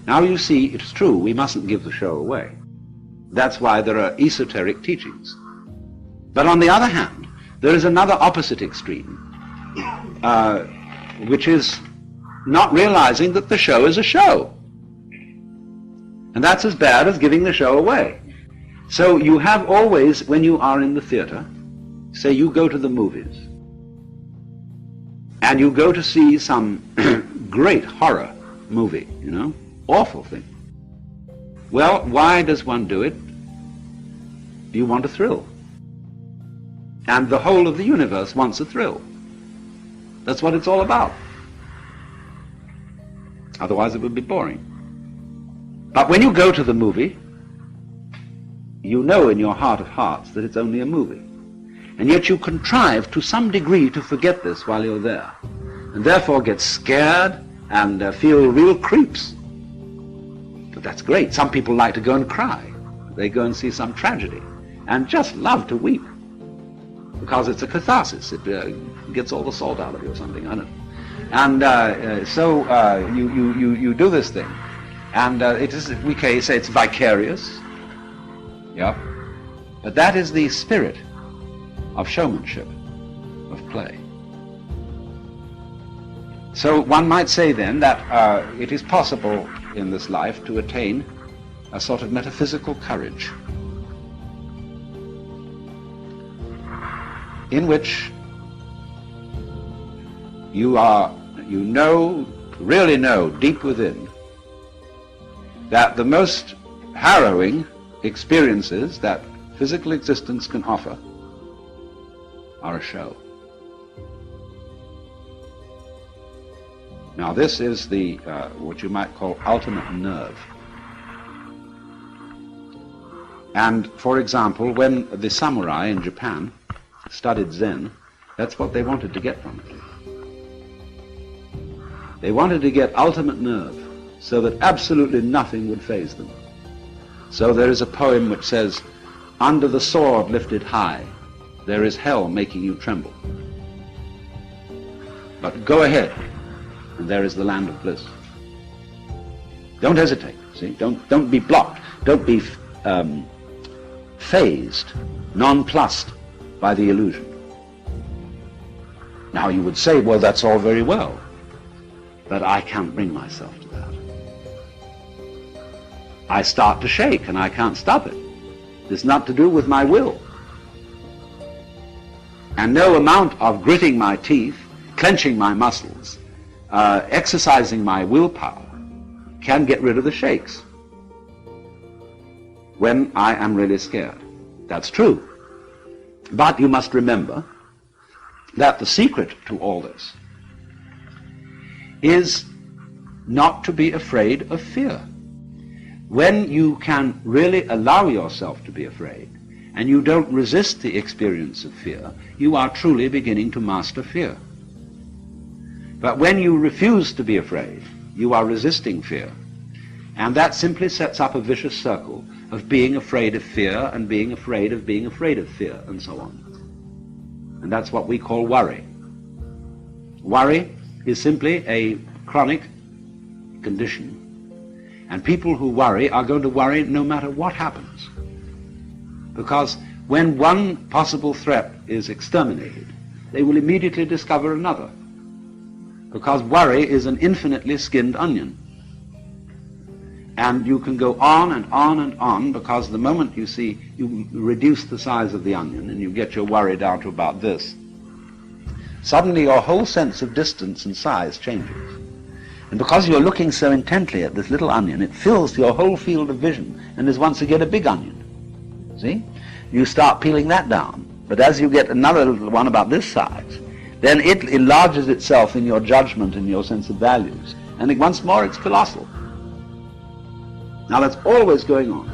Now you see, it's true, we mustn't give the show away. That's why there are esoteric teachings. But on the other hand, there is another opposite extreme, which is not realizing that the show is a show. And that's as bad as giving the show away. So you have always, when you are in the theater, say you go to the movies, and you go to see some great horror movie, you know, awful thing. Well, why does one do it? You want a thrill. And the whole of the universe wants a thrill. That's what it's all about. Otherwise it would be boring. But when you go to the movie, you know in your heart of hearts that it's only a movie. And yet you contrive to some degree to forget this while you're there. And therefore get scared and feel real creeps. But that's great. Some people like to go and cry. They go and see some tragedy and just love to weep. Because it's a catharsis. It gets all the salt out of you or something, I don't know. And so you do this thing. And it is, we can say it's vicarious. Yeah. But that is the spirit of showmanship, of play. So one might say then that it is possible in this life to attain a sort of metaphysical courage in which you know, really know deep within that the most harrowing experiences that physical existence can offer are a show. Now this is the what you might call ultimate nerve. And for example, when the samurai in Japan studied Zen, that's what they wanted to get from it. They wanted to get ultimate nerve, so that absolutely nothing would faze them. So there is a poem which says, "Under the sword lifted high, there is hell making you tremble. But go ahead, and there is the land of bliss." Don't hesitate, see? Don't be blocked. Don't be phased, nonplussed by the illusion. Now you would say, well, that's all very well, but I can't bring myself to that. I start to shake and I can't stop it. It's not to do with my will. And no amount of gritting my teeth, clenching my muscles, exercising my willpower can get rid of the shakes when I am really scared. That's true. But you must remember that the secret to all this is not to be afraid of fear. When you can really allow yourself to be afraid, and you don't resist the experience of fear, you are truly beginning to master fear. But when you refuse to be afraid, you are resisting fear. And that simply sets up a vicious circle of being afraid of fear and being afraid of being afraid of fear, and so on. And that's what we call worry. Worry is simply a chronic condition. And people who worry are going to worry no matter what happens. Because when one possible threat is exterminated, they will immediately discover another. Because worry is an infinitely skinned onion. And you can go on and on and on, because the moment you see, you reduce the size of the onion and you get your worry down to about this, suddenly your whole sense of distance and size changes. And because you're looking so intently at this little onion, it fills your whole field of vision and is once again a big onion. See? You start peeling that down. But as you get another little one about this size, then it enlarges itself in your judgment and your sense of values. And once more it's colossal. Now that's always going on.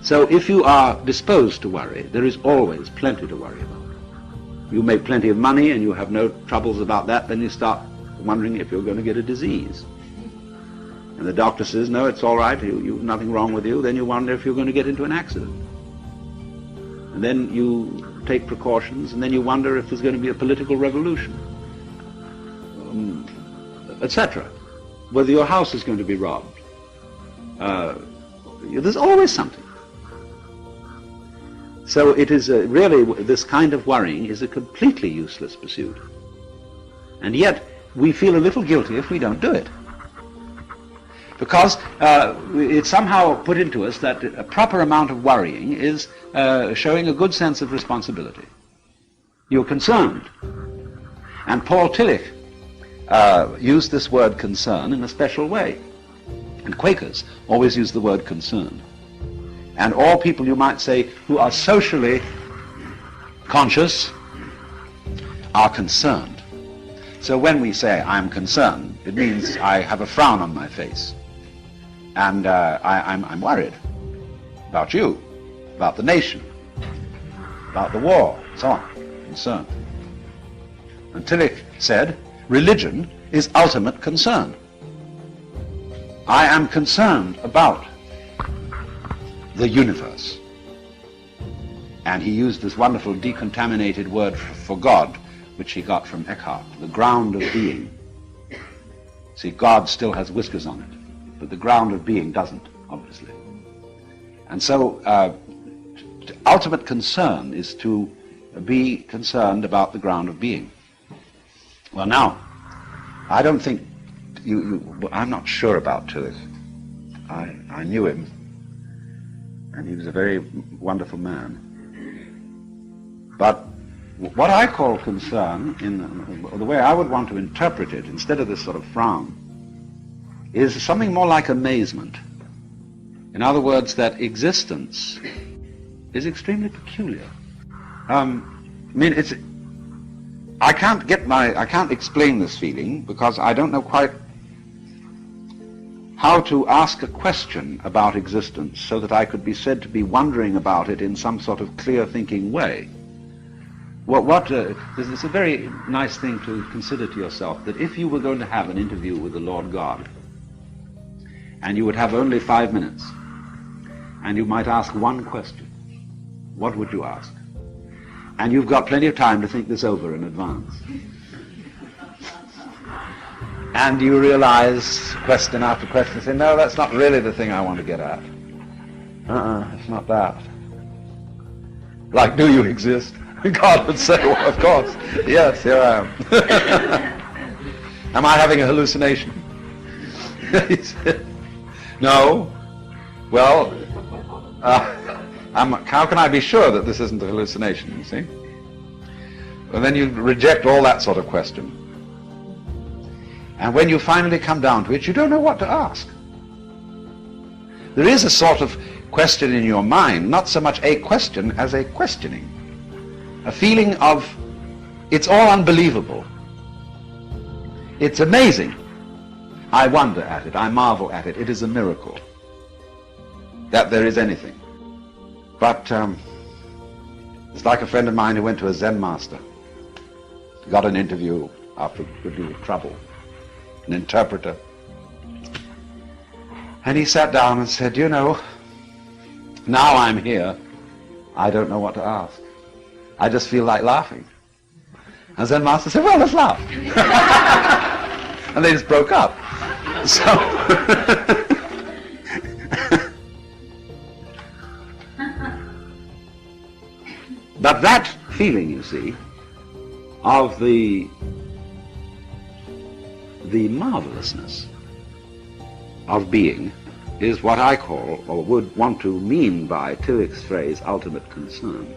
So if you are disposed to worry, there is always plenty to worry about. You make plenty of money and you have no troubles about that, then you start wondering if you're going to get a disease. And the doctor says, no, it's all right, you've nothing wrong with you. Then you wonder if you're going to get into an accident. And then you take precautions, and then you wonder if there's going to be a political revolution, etc. whether your house is going to be robbed. There's always something. So it is really, this kind of worrying is a completely useless pursuit. And yet we feel a little guilty if we don't do it. Because it's somehow put into us that a proper amount of worrying is showing a good sense of responsibility. You're concerned. And Paul Tillich used this word concern in a special way. And Quakers always use the word concern. And all people, you might say, who are socially conscious are concerned. So when we say, I'm concerned, it means I have a frown on my face. And I'm worried about you, about the nation, about the war, so on, concerned. And Tillich said, religion is ultimate concern. I am concerned about the universe. And he used this wonderful decontaminated word for God, which he got from Eckhart, the ground of being. See, God still has whiskers on it, but the ground of being doesn't, obviously. And so ultimate concern is to be concerned about the ground of being. Well, now, I don't think I'm not sure about Tillich. I knew him, and he was a very wonderful man. But what I call concern, in the way I would want to interpret it, instead of this sort of frown, is something more like amazement. In other words, that existence is extremely peculiar. I can't explain this feeling because I don't know quite how to ask a question about existence so that I could be said to be wondering about it in some sort of clear-thinking way. It's a very nice thing to consider to yourself, that if you were going to have an interview with the Lord God, and you would have only 5 minutes, and you might ask one question, what would you ask? And you've got plenty of time to think this over in advance. And you realize, question after question, say, no, that's not really the thing I want to get at. It's not that. Like, do you exist? God would say, well, of course. Yes, here I am. Am I having a hallucination? He said, no. Well, how can I be sure that this isn't a hallucination, you see? And then you reject all that sort of question. And when you finally come down to it, you don't know what to ask. There is a sort of question in your mind, not so much a question as a questioning. A feeling of, it's all unbelievable. It's amazing. I wonder at it, I marvel at it. It is a miracle that there is anything. But it's like a friend of mine who went to a Zen master. He got an interview after a good deal of trouble, an interpreter. And he sat down and said, you know, now I'm here, I don't know what to ask. I just feel like laughing. And Zen master said, well, let's laugh. And they just broke up. So, but that feeling, you see, of the marvelousness of being is what I call, or would want to mean by Tillich's phrase, ultimate concern.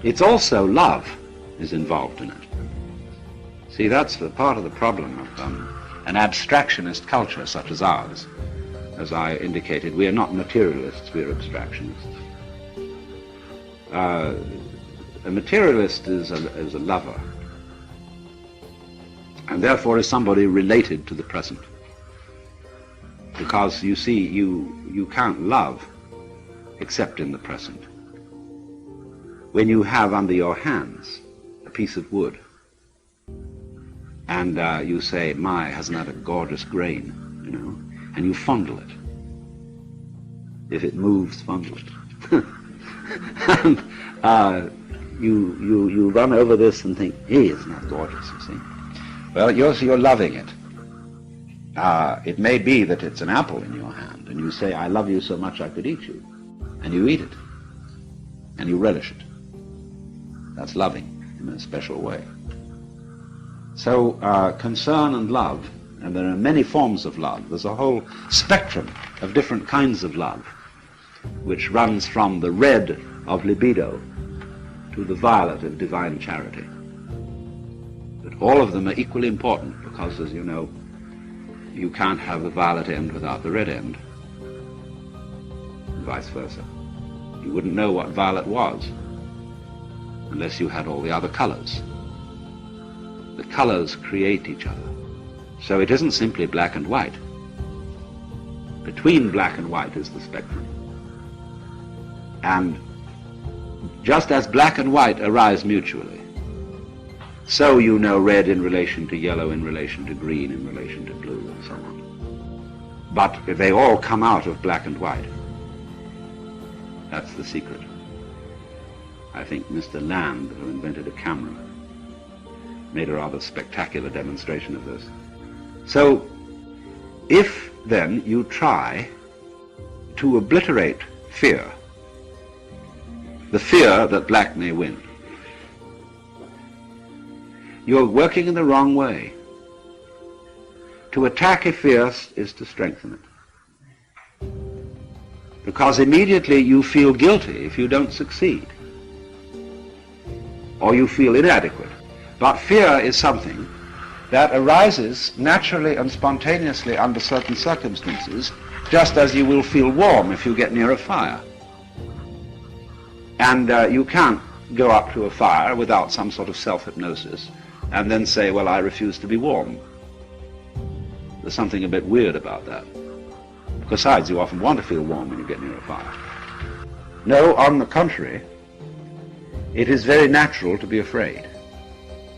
It's also love is involved in it. See, that's the part of the problem of an abstractionist culture such as ours. As I indicated, we are not materialists, we are abstractionists. A materialist is a lover, and therefore is somebody related to the present. Because you see, you can't love except in the present. When you have under your hands a piece of wood, and you say, my, hasn't that a gorgeous grain, you know, and you fondle it. If it moves, fondle it. And you run over this and think, hey, isn't that gorgeous, you see? Well, you're loving it. It may be that it's an apple in your hand, and you say, I love you so much I could eat you. And you eat it, and you relish it. That's loving in a special way. So concern and love, and there are many forms of love. There's a whole spectrum of different kinds of love, which runs from the red of libido to the violet of divine charity. But all of them are equally important because, as you know, you can't have the violet end without the red end, and vice versa. You wouldn't know what violet was unless you had all the other colors. The colors create each other. So it isn't simply black and white. Between black and white is the spectrum. And just as black and white arise mutually, so you know red in relation to yellow, in relation to green, in relation to blue, and so on. But they all come out of black and white. That's the secret. I think Mr. Land, who invented a camera, made a rather spectacular demonstration of this. So, if then you try to obliterate fear, the fear that black may win, you're working in the wrong way. To attack a fear is to strengthen it. Because immediately you feel guilty if you don't succeed, or you feel inadequate. But fear is something that arises naturally and spontaneously under certain circumstances, just as you will feel warm if you get near a fire. And you can't go up to a fire without some sort of self-hypnosis and then say, well, I refuse to be warm. There's something a bit weird about that. Besides, you often want to feel warm when you get near a fire. No, on the contrary, it is very natural to be afraid.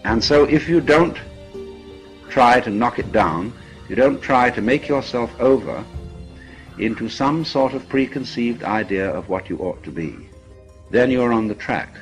And so if you don't try to knock it down, you don't try to make yourself over into some sort of preconceived idea of what you ought to be, then you're on the track